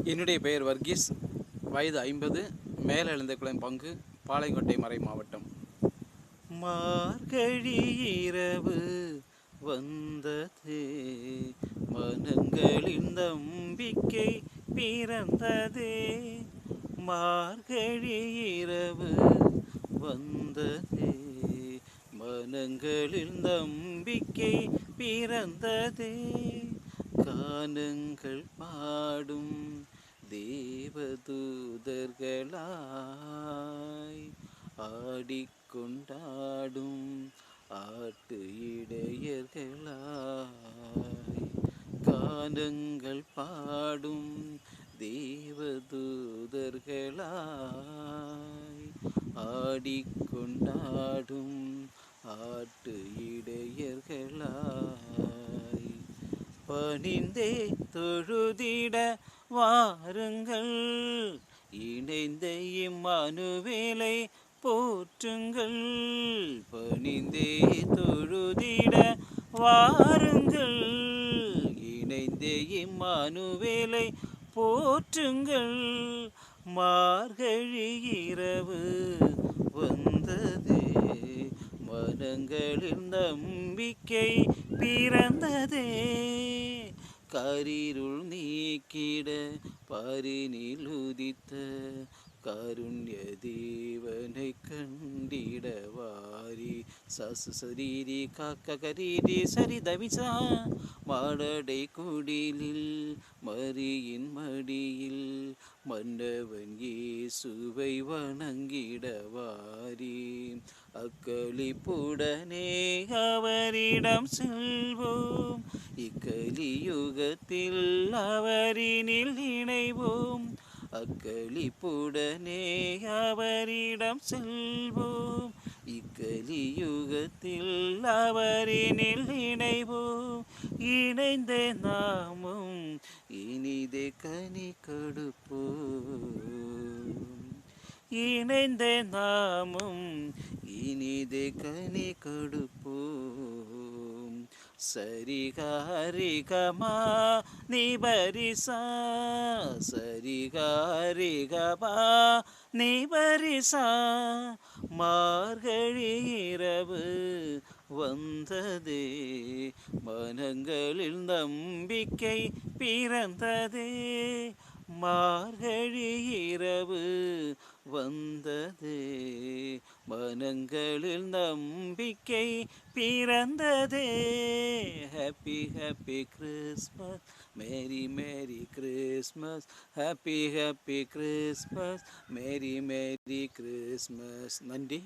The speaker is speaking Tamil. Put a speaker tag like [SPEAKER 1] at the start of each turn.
[SPEAKER 1] என்னுடைய பெயர் வர்கீஸ். வயது 50. மேலெழுந்த குளம் பங்கு, பாளையங்கோட்டை மறை மாவட்டம். மார்கழி இரவு வந்ததே, மனங்களின் நம்பிக்கை பிறந்ததே. மார்கழி இரவு வந்ததே, மனங்களில் நம்பிக்கை பிறந்ததே. கானங்கள் பாடும் தேவதூதர்களாய், ஆடிக்கொண்டாடும் ஆட்டு இடையர்களாய். கானங்கள் பாடும் தேவதூதர்களாய், ஆடிக்கொண்டாடும் ஆட்டு இடையர்களாய். பணிந்தே தொழுதிட வாருங்கள், இணைந்த இம்மானுவேலை போற்றுங்கள். பணிந்தே தொழுதிட வாருங்கள், இணைந்த இம்மானுவேலை போற்றுங்கள். மார்கழி இரவு வந்ததே, மனங்களில் நம்பிக்கை பிறந்ததே. கரிருள் நீக்கிட பரினில் உதித்த கருண்ய தேவனை கண்டிட வாரி. சசு சரீரி காக்க கரீரி சரி தவிசா, மாடடை குடிலில் மரியின் மடியில் மன்னவன் இயேசுவை வணங்கிட வாரி. அக்களிப்புடனே அவரிடம் செல்வோம், இக்கலியுகத்தில் அவரினில் இணைவோம். அக்களிப்புடனே அவரிடம் செல்வோம், இக்கலியுகத்தில் அவரினில் இணைவோம். இணைந்த நாமும் இனிதே கனி கொடுப்போம், இணைந்த நாமும் இனிதே கனி கொடுப்போம். சரிகாரிகமா நிபரிசா, சரிகாரிகமா நிபரிசா. மார்கழி இரவு வந்ததே, மனங்களில் நம்பிக்கை பிறந்ததே. மார்கழி இரவு வந்ததே, மனங்களில் நம்பிக்கை பிறந்ததே. Happy happy Christmas, merry merry Christmas. Happy happy Christmas, merry merry Christmas. நன்றி.